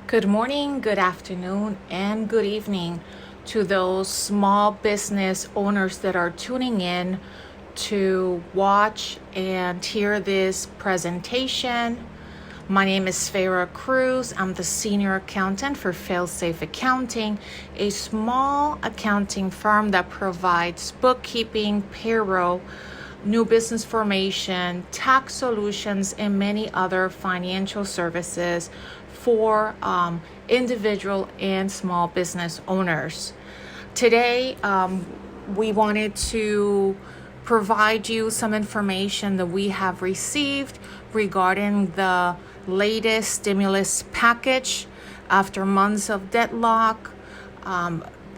Good morning, good afternoon, and good evening to those small business owners that are tuning in to watch and hear this presentation. My name is Farah Cruz. I'm the senior accountant for Failsafe Accounting, a small accounting firm that provides bookkeeping, payroll, new business formation, tax solutions, and many other financial services for individual and small business owners. Today, we wanted to provide you some information that we have received regarding the latest stimulus package after months of deadlock.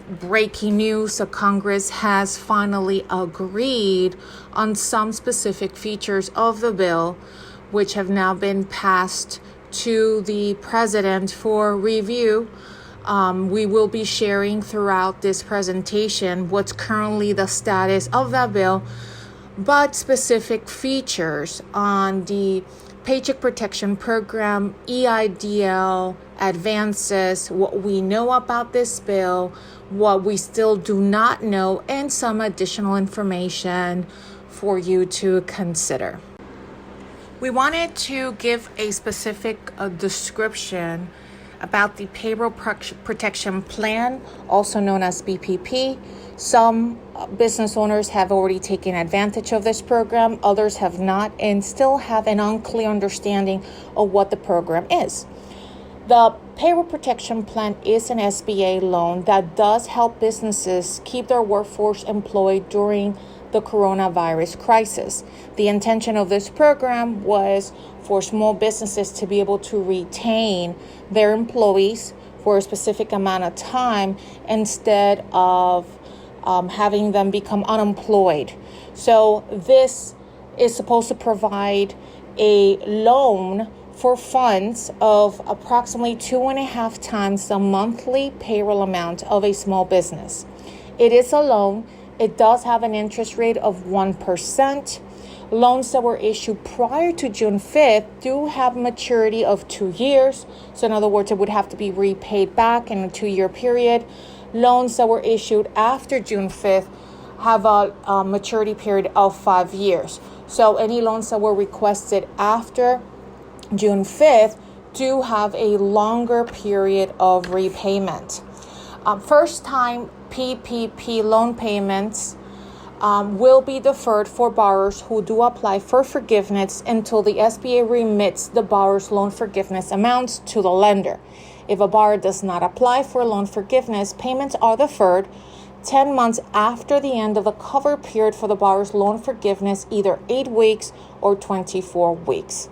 Breaking news, the Congress has finally agreed on some specific features of the bill, which have now been passed to the president for review. We will be sharing throughout this presentation what's currently the status of that bill, but specific features on the Paycheck Protection Program, EIDL, advances, what we know about this bill, what we still do not know, and some additional information for you to consider. We wanted to give a specific description about the Payroll Protection Plan, also known as PPP. Some business owners have already taken advantage of this program, others have not, and still have an unclear understanding of what the program is. The Payroll Protection Plan is an SBA loan that does help businesses keep their workforce employed during the coronavirus crisis. The intention of this program was for small businesses to be able to retain their employees for a specific amount of time instead of having them become unemployed. So this is supposed to provide a loan for funds of approximately 2.5 times the monthly payroll amount of a small business. It is a loan. It does have an interest rate of 1%. Loans that were issued prior to June 5th do have maturity of 2 years. So in other words, it would have to be repaid back in a 2-year period. Loans that were issued after June 5th have a maturity period of 5 years. So any loans that were requested after June 5th do have a longer period of repayment. First-time PPP loan payments will be deferred for borrowers who do apply for forgiveness until the SBA remits the borrower's loan forgiveness amounts to the lender. If a borrower does not apply for loan forgiveness, payments are deferred 10 months after the end of the cover period for the borrower's loan forgiveness, either 8 weeks or 24 weeks.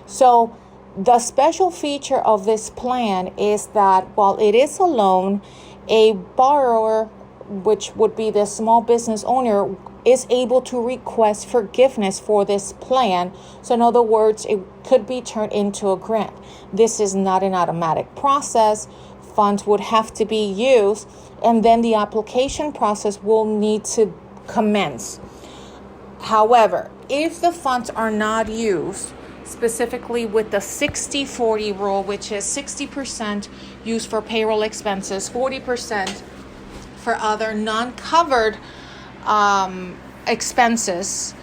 So the special feature of this plan is that while it is a loan, a borrower, which would be the small business owner, is able to request forgiveness for this plan. So in other words, it could be turned into a grant. This is not an automatic process. Funds would have to be used, and then the application process will need to commence. However, if the funds are not used, specifically with the 60-40 rule, which is 60% used for payroll expenses, 40% for other non-covered expenses,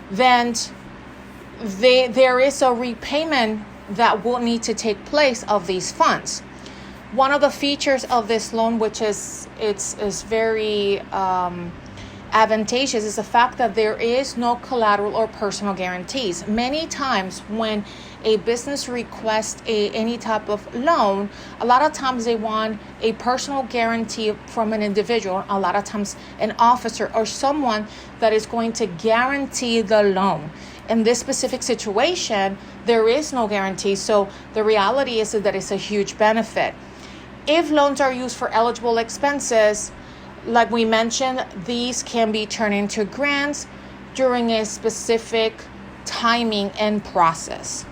then there is a repayment that will need to take place of these funds. One of the features of this loan, which is very advantageous, is the fact that there is no collateral or personal guarantees. Many times when a business requests any type of loan, a lot of times they want a personal guarantee from an individual, a lot of times an officer or someone that is going to guarantee the loan. In this specific situation, there is no guarantee, so the reality is that it's a huge benefit. If loans are used for eligible expenses, like we mentioned, these can be turned into grants during a specific timing and process.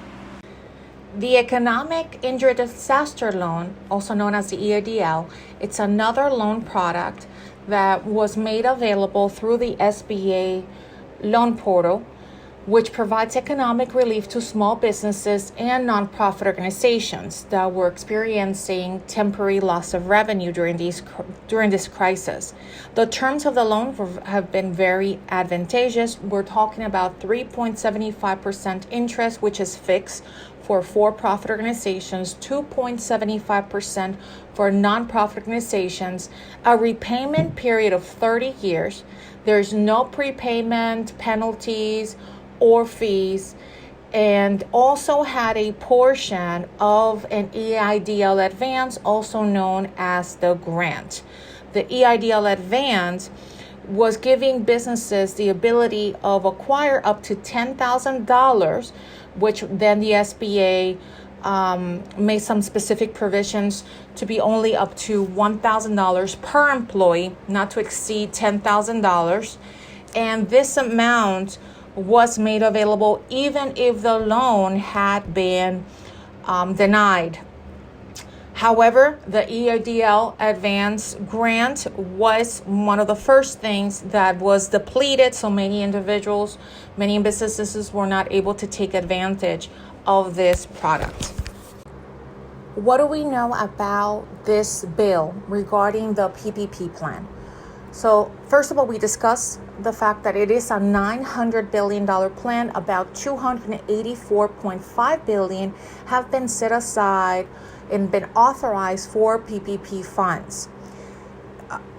The Economic Injury Disaster Loan, also known as the EIDL, it's another loan product that was made available through the SBA loan portal. which provides economic relief to small businesses and nonprofit organizations that were experiencing temporary loss of revenue during this crisis. The terms of the loan have been very advantageous. We're talking about 3.75% interest, which is fixed for for-profit organizations, 2.75% for nonprofit organizations, a repayment period of 30 years. There's no prepayment penalties or fees, and also had a portion of an EIDL advance, also known as the grant. The EIDL advance was giving businesses the ability of acquire up to $10,000, which then the SBA made some specific provisions to be only up to $1,000 per employee, not to exceed $10,000. And this amount was made available even if the loan had been denied. However, the EIDL advance grant was one of the first things that was depleted, so many individuals, many businesses were not able to take advantage of this product. What do we know about this bill regarding the PPP plan? So first of all, we discussed the fact that it is a $900 billion plan. About $284.5 billion have been set aside and been authorized for PPP funds.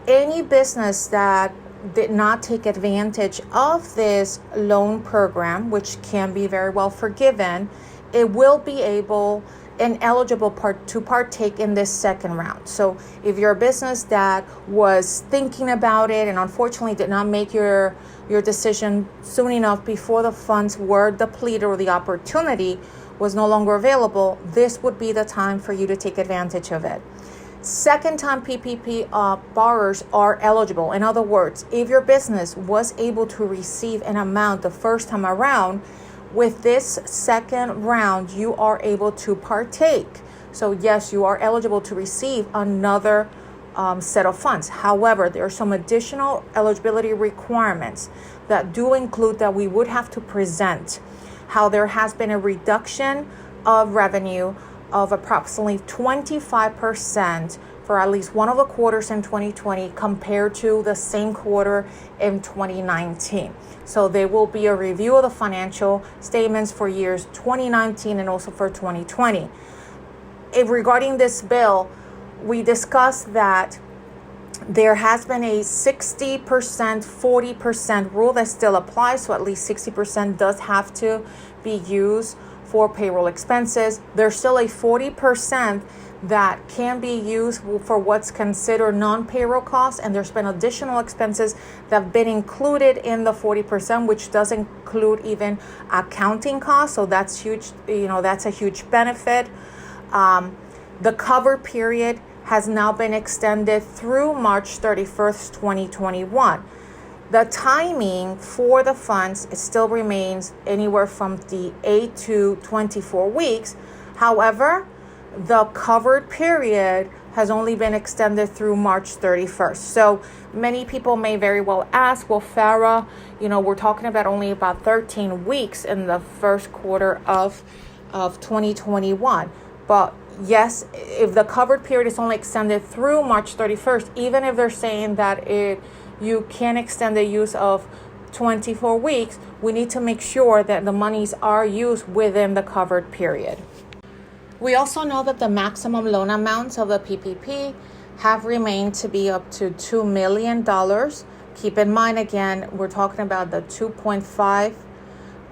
Any business that did not take advantage of this loan program, which can be very well forgiven, it will be able and eligible to partake in this second round. So if you're a business that was thinking about it and unfortunately did not make your decision soon enough before the funds were depleted or the opportunity was no longer available, this would be the time for you to take advantage of it. Second time PPP borrowers are eligible. In other words, if your business was able to receive an amount the first time around, with this second round, you are able to partake. So yes, you are eligible to receive another set of funds. However, there are some additional eligibility requirements that do include that we would have to present how there has been a reduction of revenue of approximately 25% for at least one of the quarters in 2020 compared to the same quarter in 2019. So there will be a review of the financial statements for years 2019 and also for 2020. Regarding this bill, we discussed that there has been a 60%, 40% rule that still applies. So at least 60% does have to be used for payroll expenses. There's still a 40% that can be used for what's considered non-payroll costs, and there's been additional expenses that have been included in the 40%, which does include even accounting costs. So that's huge. That's a huge benefit. The cover period has now been extended through March 31st, 2021. The timing for the funds still remains anywhere from the 8 to 24 weeks. However, the covered period has only been extended through March 31st. So many people may very well ask, well, Farah, we're talking about only about 13 weeks in the first quarter of 2021. But yes, if the covered period is only extended through March 31st, even if they're saying that you can extend the use of 24 weeks, we need to make sure that the monies are used within the covered period. We also know that the maximum loan amounts of the PPP have remained to be up to $2 million. Keep in mind, again, we're talking about the 2.5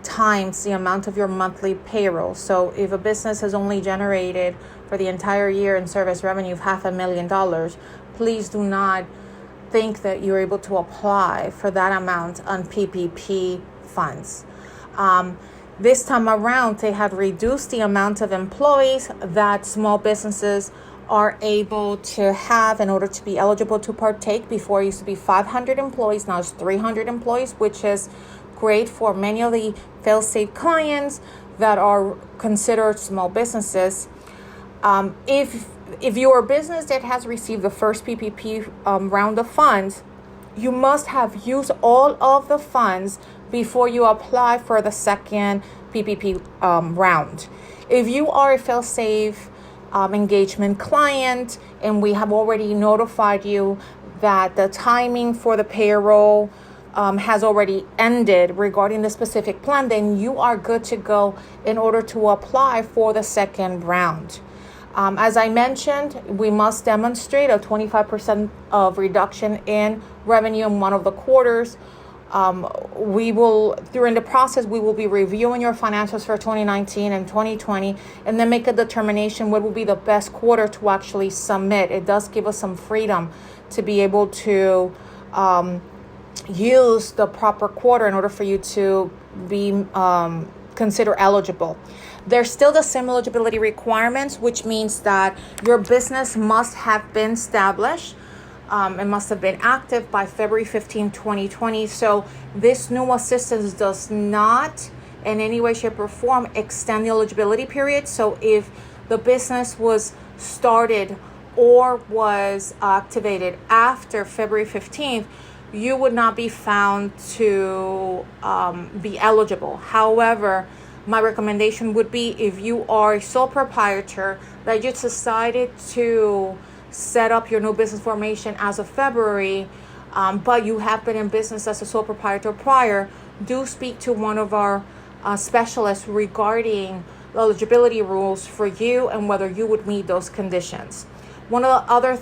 times the amount of your monthly payroll. So if a business has only generated for the entire year in service revenue of $500,000, please do not think that you're able to apply for that amount on PPP funds. This time around, they have reduced the amount of employees that small businesses are able to have in order to be eligible to partake. Before it used to be 500 employees, now it's 300 employees, which is great for many of the fail-safe clients that are considered small businesses. If you're a business that has received the first PPP round of funds, you must have used all of the funds before you apply for the second PPP round. If you are a fail-safe engagement client and we have already notified you that the timing for the payroll has already ended regarding the specific plan, then you are good to go in order to apply for the second round. As I mentioned, we must demonstrate a 25% of reduction in revenue in one of the quarters. During the process, we will be reviewing your financials for 2019 and 2020 and then make a determination what will be the best quarter to actually submit. It does give us some freedom to be able to use the proper quarter in order for you to be considered eligible. There's still the same eligibility requirements, which means that your business must have been established. It must have been active by February 15, 2020. So this new assistance does not in any way, shape, or form extend the eligibility period. So if the business was started or was activated after February 15th, you would not be found to be eligible. However, my recommendation would be if you are a sole proprietor that you decided to set up your new business formation as of February, but you have been in business as a sole proprietor prior, do speak to one of our specialists regarding the eligibility rules for you and whether you would meet those conditions. One of the other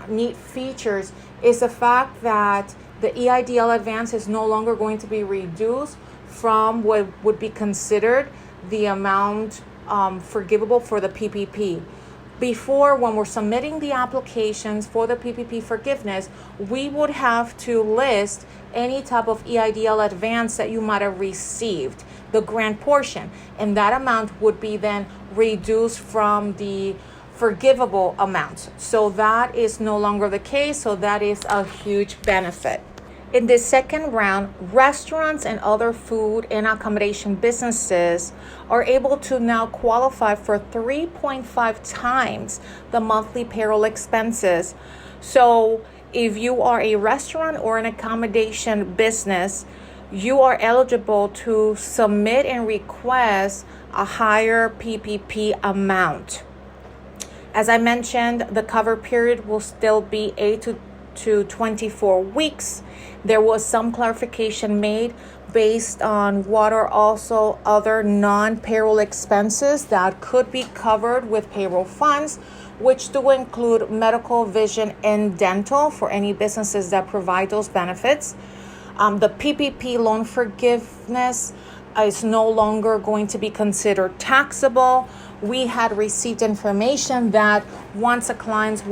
neat features is the fact that the EIDL advance is no longer going to be reduced from what would be considered the amount forgivable for the PPP. Before, when we're submitting the applications for the PPP forgiveness, we would have to list any type of EIDL advance that you might have received, the grant portion, and that amount would be then reduced from the forgivable amount. So that is no longer the case, so that is a huge benefit. In this second round, restaurants and other food and accommodation businesses are able to now qualify for 3.5 times the monthly payroll expenses. So if you are a restaurant or an accommodation business, you are eligible to submit and request a higher PPP amount. As I mentioned, the cover period will still be 8 to 24 weeks. There was some clarification made based on what are also other non-payroll expenses that could be covered with payroll funds, which do include medical, vision, and dental for any businesses that provide those benefits. The PPP loan forgiveness is no longer going to be considered taxable. We had received information that once a client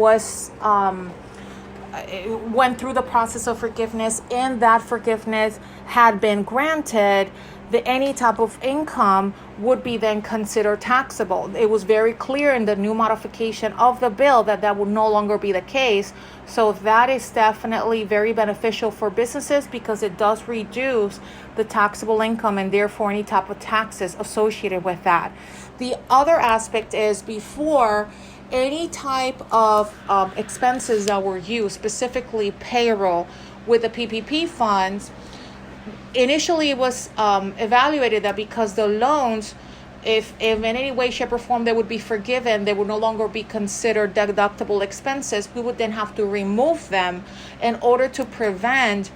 went through the process of forgiveness and that forgiveness had been granted, any type of income would be then considered taxable. It was very clear in the new modification of the bill that would no longer be the case. So that is definitely very beneficial for businesses because it does reduce the taxable income and therefore any type of taxes associated with that. The other aspect is before, any type of expenses that were used, specifically payroll with the PPP funds, initially it was evaluated that because the loans, if in any way, shape, or form they would be forgiven, they would no longer be considered deductible expenses. We would then have to remove them in order to prevent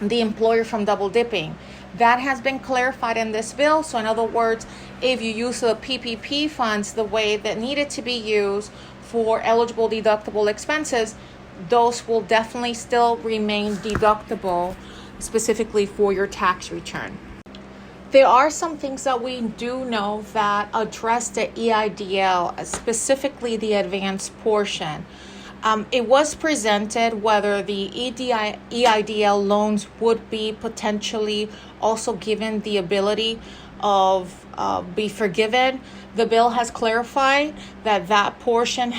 the employer from double dipping. That has been clarified in this bill. So in other words, if you use the PPP funds the way that needed to be used for eligible deductible expenses, those will definitely still remain deductible, specifically for your tax return. There are some things that we do know that address the EIDL, specifically the advanced portion. It was presented whether the EIDL loans would be potentially also given the ability of be forgiven. The bill has clarified that portion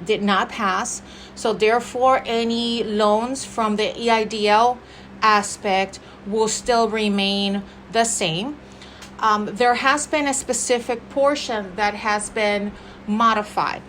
did not pass. So therefore, any loans from the EIDL aspect will still remain the same. There has been a specific portion that has been modified.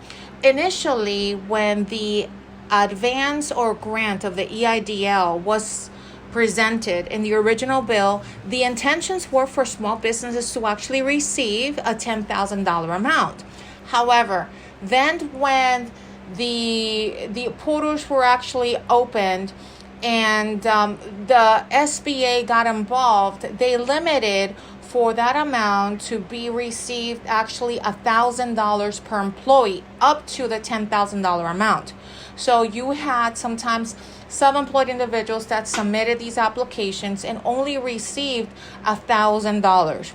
Initially, when the advance or grant of the EIDL was presented in the original bill, the intentions were for small businesses to actually receive a $10,000 amount. However, then when the portals were actually opened and the SBA got involved, they limited for that amount to be received actually $1,000 per employee, up to the $10,000 amount. So you had sometimes self-employed individuals that submitted these applications and only received $1,000.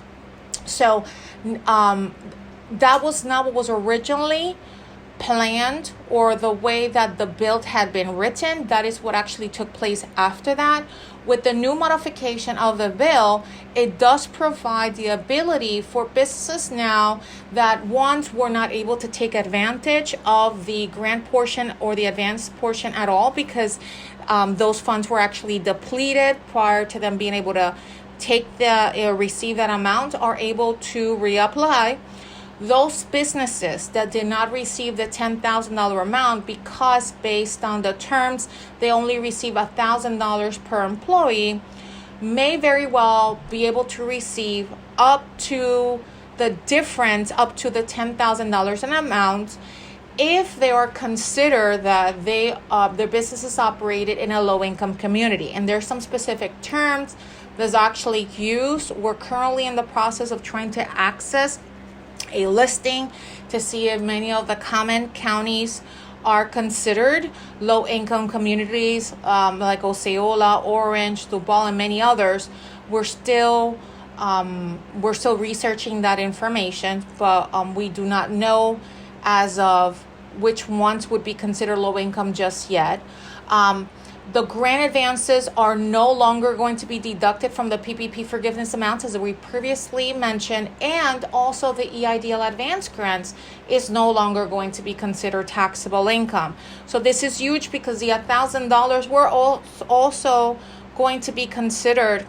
So that was not what was originally planned, or the way that the bill had been written. That is what actually took place after that. With the new modification of the bill, it does provide the ability for businesses now that once were not able to take advantage of the grant portion or the advance portion at all, because those funds were actually depleted prior to them being able to receive that amount, are able to reapply. Those businesses that did not receive the $10,000 amount, because based on the terms they only receive $1,000 per employee, may very well be able to receive up to the difference, up to the $10,000 in amount, if they are considered that their business is operated in a low-income community. And there's some specific terms that's actually used. We're currently in the process of trying to access a listing to see if many of the comment counties are considered low-income communities, like Osceola, Orange, Duval, and many others. We're still researching that information, but we do not know as of which ones would be considered low-income just yet. The grant advances are no longer going to be deducted from the PPP forgiveness amounts, as we previously mentioned, and also the EIDL advance grants is no longer going to be considered taxable income. So this is huge, because the $1,000 were also going to be considered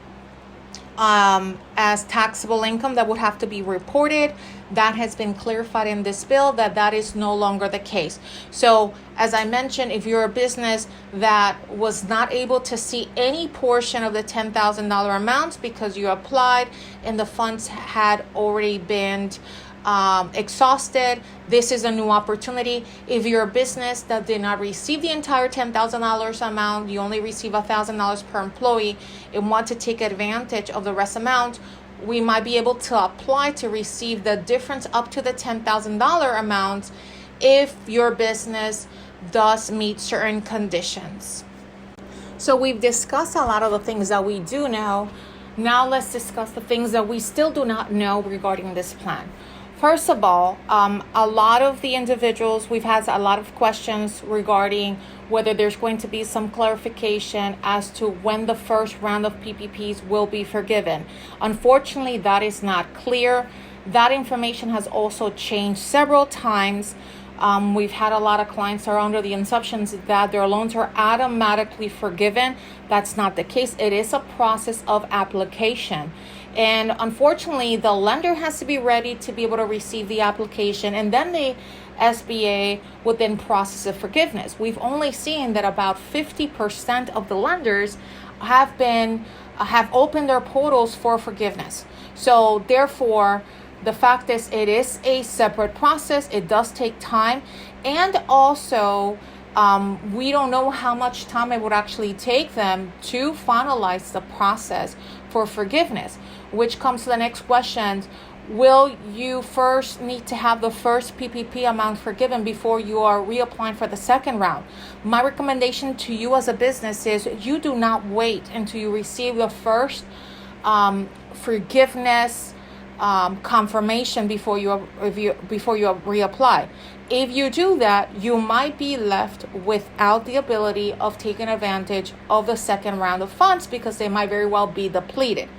as taxable income that would have to be reported. That has been clarified in this bill that is no longer the case. So as I mentioned, if you're a business that was not able to see any portion of the $10,000 amounts because you applied and the funds had already been exhausted, this is a new opportunity. If you're a business that did not receive the entire $10,000 amount, you only receive $1,000 per employee and want to take advantage of the rest amount, we might be able to apply to receive the difference up to the $10,000 amount if your business does meet certain conditions. So we've discussed a lot of the things that we do know. Now let's discuss the things that we still do not know regarding this plan. First of all, a lot of the individuals, we've had a lot of questions regarding whether there's going to be some clarification as to when the first round of PPPs will be forgiven. Unfortunately, that is not clear. That information has also changed several times. We've had a lot of clients are under the assumptions that their loans are automatically forgiven. That's not the case. It is a process of application. And unfortunately, the lender has to be ready to be able to receive the application, and then the SBA would then process the forgiveness. We've only seen that about 50% of the lenders have opened their portals for forgiveness. So therefore, the fact is, it is a separate process. It does take time, and also we don't know how much time it would actually take them to finalize the process for forgiveness, which comes to the next question. Will you first need to have the first PPP amount forgiven before you are reapplying for the second round? My recommendation to you as a business is you do not wait until you receive the first forgiveness confirmation before you reapply. If you do that, you might be left without the ability of taking advantage of the second round of funds, because they might very well be depleted.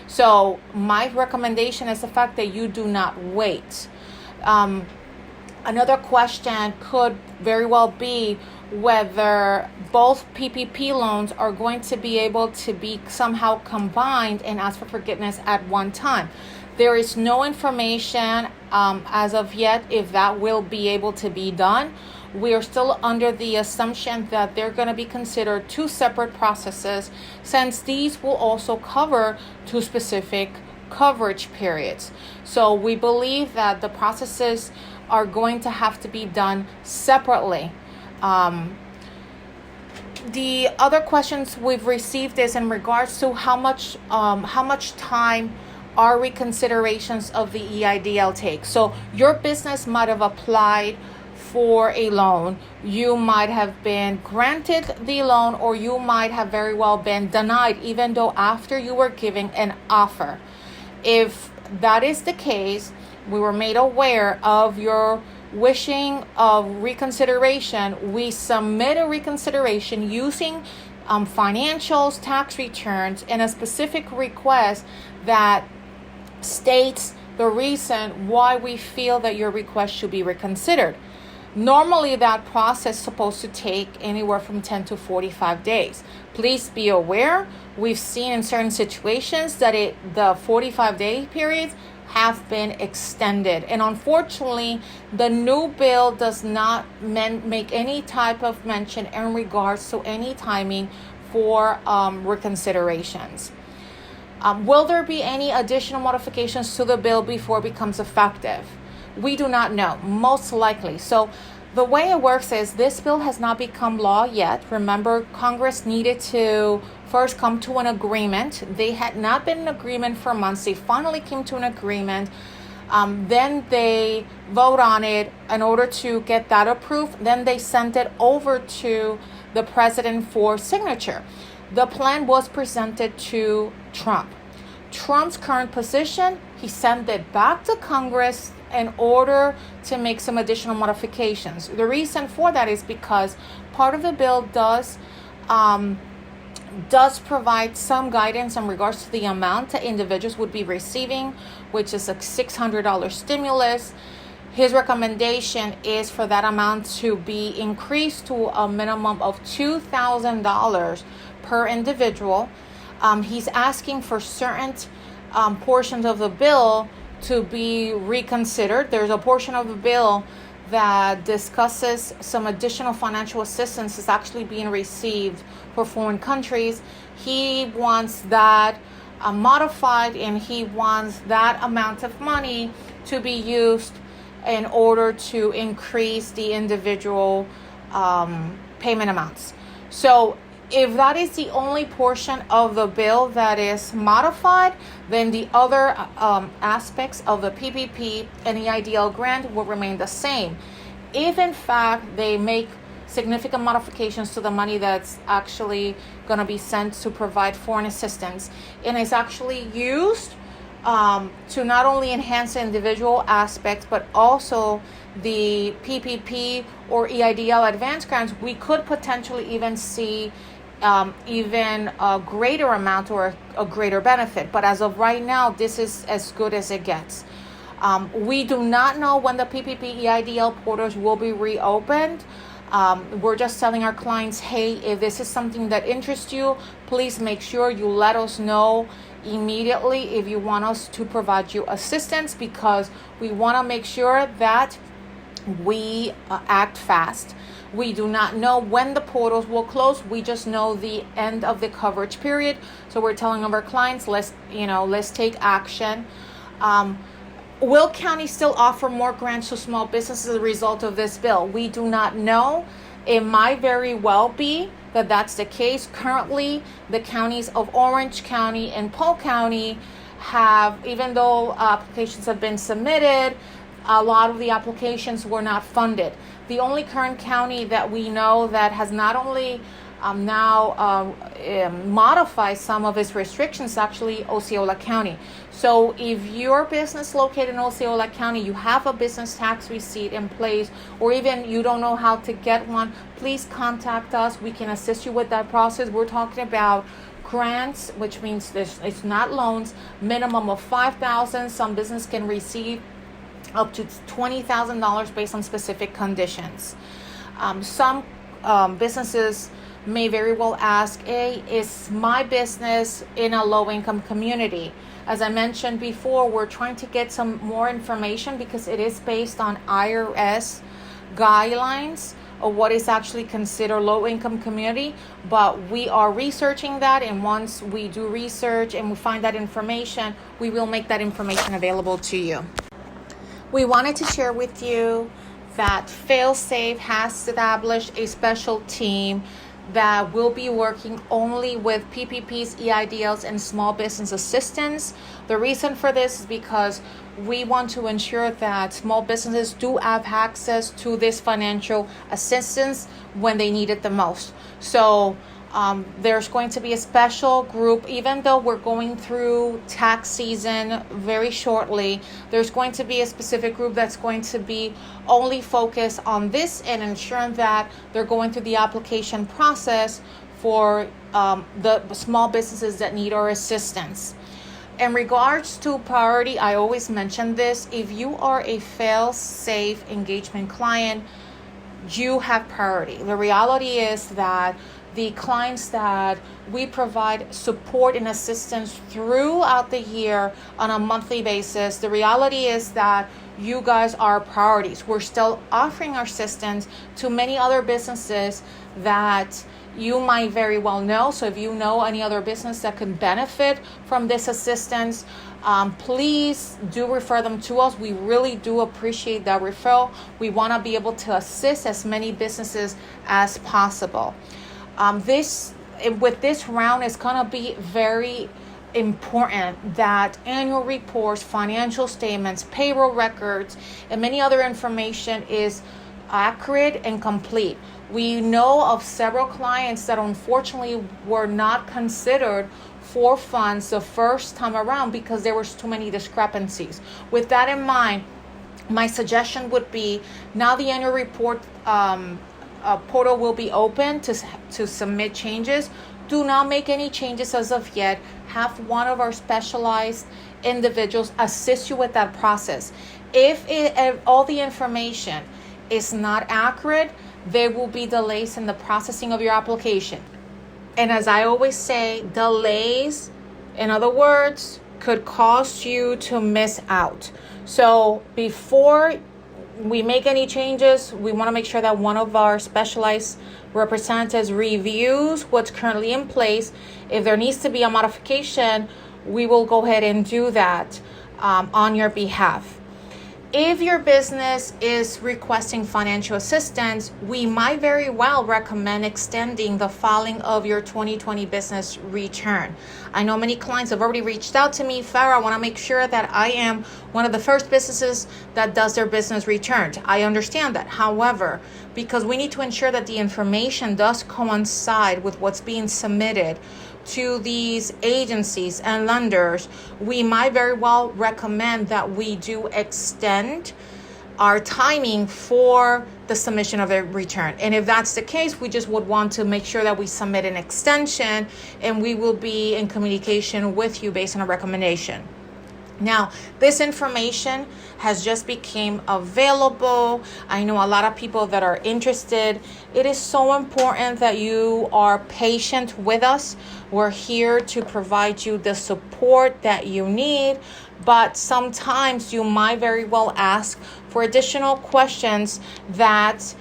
So my recommendation is the fact that you do not wait. Another question could very well be whether both PPP loans are going to be able to be somehow combined and ask for forgiveness at one time. There is no information as of yet if that will be able to be done. We are still under the assumption that they're going to be considered two separate processes, since these will also cover two specific coverage periods. So we believe that the processes are going to have to be done separately. The other questions we've received is in regards to how much time our reconsiderations of the EIDL take. So your business might have applied for a loan, you might have been granted the loan, or you might have very well been denied, even though after you were given an offer. If that is the case, we were made aware of your wishing of reconsideration. We submit a reconsideration using financials, tax returns, and a specific request that states the reason why we feel that your request should be reconsidered. Normally, that process is supposed to take anywhere from 10 to 45 days. Please be aware, we've seen in certain situations that the 45-day periods have been extended. And unfortunately, the new bill does not make any type of mention in regards to any timing for reconsiderations. Will there be any additional modifications to the bill before it becomes effective? We do not know, most likely. So the way it works is this bill has not become law yet. Remember, Congress needed to first come to an agreement. They had not been in agreement for months. They finally came to an agreement. Then they vote on it in order to get that approved. Then they sent it over to the president for signature. The plan was presented to Trump. Trump's current position, he sent it back to Congress in order to make some additional modifications. The reason for that is because part of the bill does provide some guidance in regards to the amount that individuals would be receiving, which is a $600 stimulus. His recommendation is for that amount to be increased to a minimum of $2,000 per individual. He's asking for certain portions of the bill to be reconsidered. There's a portion of the bill that discusses some additional financial assistance is actually being received for foreign countries. He wants that modified, and he wants that amount of money to be used in order to increase the individual payment amounts. So if that is the only portion of the bill that is modified, then the other aspects of the PPP and EIDL grant will remain the same. If in fact they make significant modifications to the money that's actually going to be sent to provide foreign assistance, and is actually used to not only enhance the individual aspects but also the PPP or EIDL advance grants, we could potentially even see even a greater amount or a greater benefit. But as of right now, this is as good as it gets. We do not know when the PPP-EIDL portals will be reopened. We're just telling our clients, hey, if this is something that interests you, please make sure you let us know immediately if you want us to provide you assistance, because we want to make sure that we act fast. We do not know when the portals will close. We just know the end of the coverage period. So we're telling our clients, let's take action. Will county still offer more grants to small businesses as a result of this bill? We do not know. It might very well be that that's the case. Currently, the counties of Orange County and Polk County have, even though applications have been submitted, a lot of the applications were not funded. The only current county that we know that has not only modified some of its restrictions, actually Osceola County. So if your business located in Osceola County, you have a business tax receipt in place, or even you don't know how to get one, please contact us. We can assist you with that process. We're talking about grants, which means it's not loans, minimum of $5,000. Some business can receive up to $20,000 based on specific conditions. Some businesses may very well ask, hey, is my business in a low-income community? As I mentioned before, we're trying to get some more information because it is based on IRS guidelines of what is actually considered low-income community, but we are researching that, and once we do research and we find that information, we will make that information available to you. We wanted to share with you that Failsafe has established a special team that will be working only with PPPs, EIDLs, and small business assistance. The reason for this is because we want to ensure that small businesses do have access to this financial assistance when they need it the most. So there's going to be a special group, even though we're going through tax season very shortly, there's going to be a specific group that's going to be only focused on this and ensuring that they're going through the application process for the small businesses that need our assistance. In regards to priority, I always mention this. If you are a Failsafe engagement client, you have priority. The reality is that the clients that we provide support and assistance throughout the year on a monthly basis, the reality is that you guys are priorities. We're still offering our assistance to many other businesses that you might very well know. So if you know any other business that can benefit from this assistance, please do refer them to us. We really do appreciate that referral. We want to be able to assist as many businesses as possible. With this round, it's going to be very important that annual reports, financial statements, payroll records, and many other information is accurate and complete. We know of several clients that unfortunately were not considered for funds the first time around because there was too many discrepancies. With that in mind, my suggestion would be, now the annual report portal will be open to submit changes. Do not make any changes as of yet. Have one of our specialized individuals assist you with that process. If all the information is not accurate, there will be delays in the processing of your application. And as I always say, delays, in other words, could cause you to miss out. So before we make any changes, we want to make sure that one of our specialized representatives reviews what's currently in place. If there needs to be a modification, we will go ahead and do that on your behalf. If your business is requesting financial assistance, we might very well recommend extending the filing of your 2020 business return. I know many clients have already reached out to me. Farah, I want to make sure that I am one of the first businesses that does their business return. I understand that. However, because we need to ensure that the information does coincide with what's being submitted to these agencies and lenders, we might very well recommend that we do extend our timing for the submission of a return. And if that's the case, we just would want to make sure that we submit an extension, and we will be in communication with you based on a recommendation. Now, this information has just become available. I know a lot of people that are interested. It is so important that you are patient with us. We're here to provide you the support that you need, but sometimes you might very well ask for additional questions that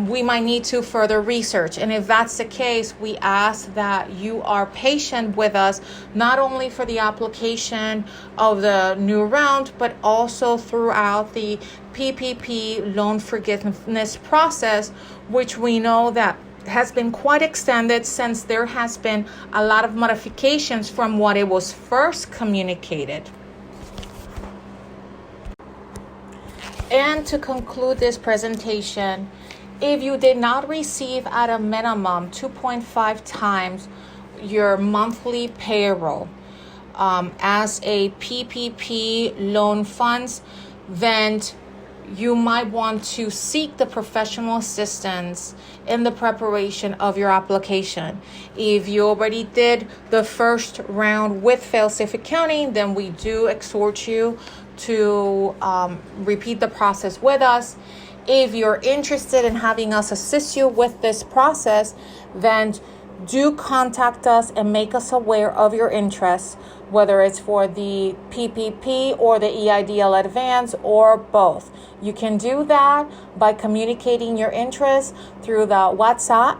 we might need to further research. And if that's the case, we ask that you are patient with us, not only for the application of the new round, but also throughout the PPP loan forgiveness process, which we know that has been quite extended since there has been a lot of modifications from what it was first communicated. And to conclude this presentation, if you did not receive at a minimum 2.5 times your monthly payroll as a PPP loan funds, then you might want to seek the professional assistance in the preparation of your application. If you already did the first round with Failsafe Accounting, then we do exhort you to repeat the process with us. If you're interested in having us assist you with this process, then do contact us and make us aware of your interests, whether it's for the PPP or the EIDL Advance or both. You can do that by communicating your interest through the WhatsApp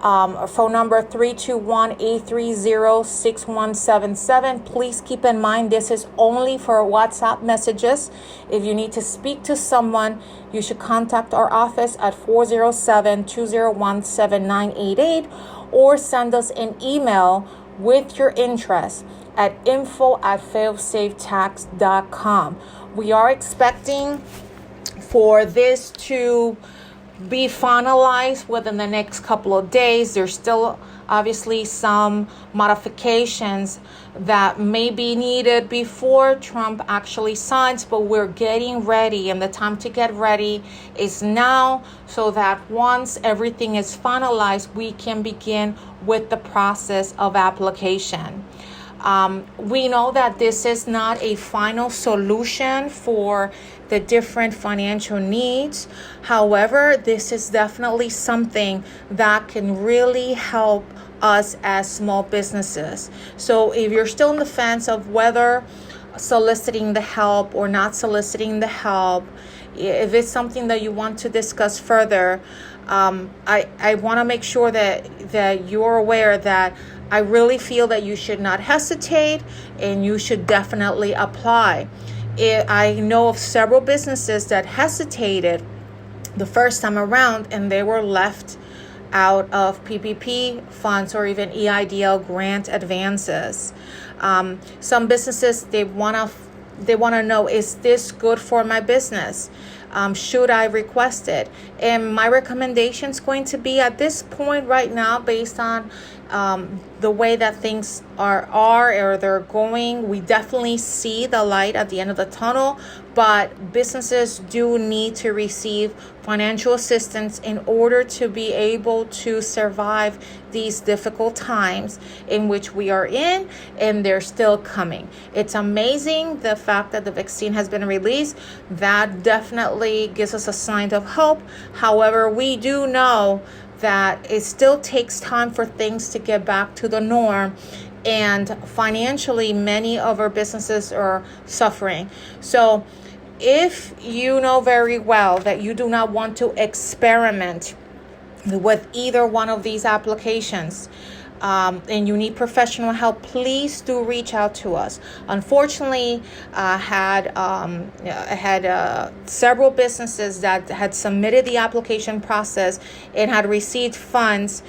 phone number 321-830-6177. Please keep in mind this is only for WhatsApp messages. If you need to speak to someone, you should contact our office at 407-201-7988 or send us an email with your interest at info@failsafetax.com. We are expecting for this to be finalized within the next couple of days. There's still obviously some modifications that may be needed before Trump actually signs, but we're getting ready, and the time to get ready is now, so that once everything is finalized, we can begin with the process of application. We know that this is not a final solution for the different financial needs. However, this is definitely something that can really help us as small businesses. So if you're still on the fence of whether soliciting the help or not soliciting the help, if it's something that you want to discuss further, I want to make sure that you're aware that I really feel that you should not hesitate and you should definitely apply. I know of several businesses that hesitated the first time around and they were left out of PPP funds or even EIDL grant advances. Some businesses, they want to know, is this good for my business? Should I request it? And my recommendation is going to be at this point right now, based on the way that things are or they're going, we definitely see the light at the end of the tunnel, but businesses do need to receive financial assistance in order to be able to survive these difficult times in which we are in, and they're still coming. It's amazing the fact that the vaccine has been released. That definitely gives us a sign of hope. However, we do know that it still takes time for things to get back to the norm, and financially many of our businesses are suffering. So if you know very well that you do not want to experiment with either one of these applications, and you need professional help, please do reach out to us. Unfortunately, I had several businesses that had submitted the application process and had received funds.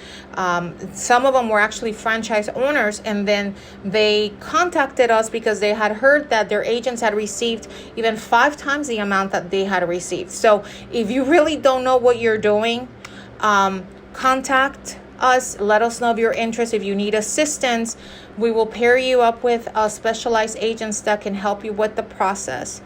Some of them were actually franchise owners, and then they contacted us because they had heard that their agents had received even 5 times the amount that they had received. So if you really don't know what you're doing, contact us. Let us know of your interest. If you need assistance, we will pair you up with specialized agents that can help you with the process.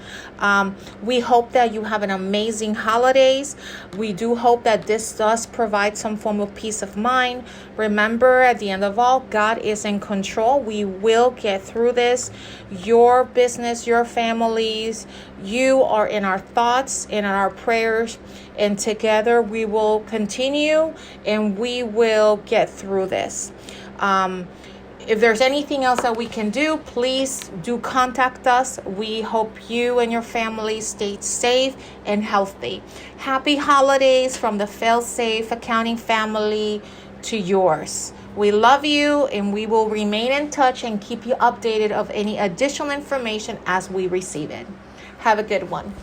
We hope that you have an amazing holidays. We do hope that this does provide some form of peace of mind. Remember, at the end of all, God is in control. We will get through this. Your business, your families, you are in our thoughts and in our prayers, and together we will continue and we will get through this. If there's anything else that we can do, please do contact us. We hope you and your family stay safe and healthy. Happy holidays from the Failsafe Accounting family to yours. We love you, and we will remain in touch and keep you updated of any additional information as we receive it. Have a good one.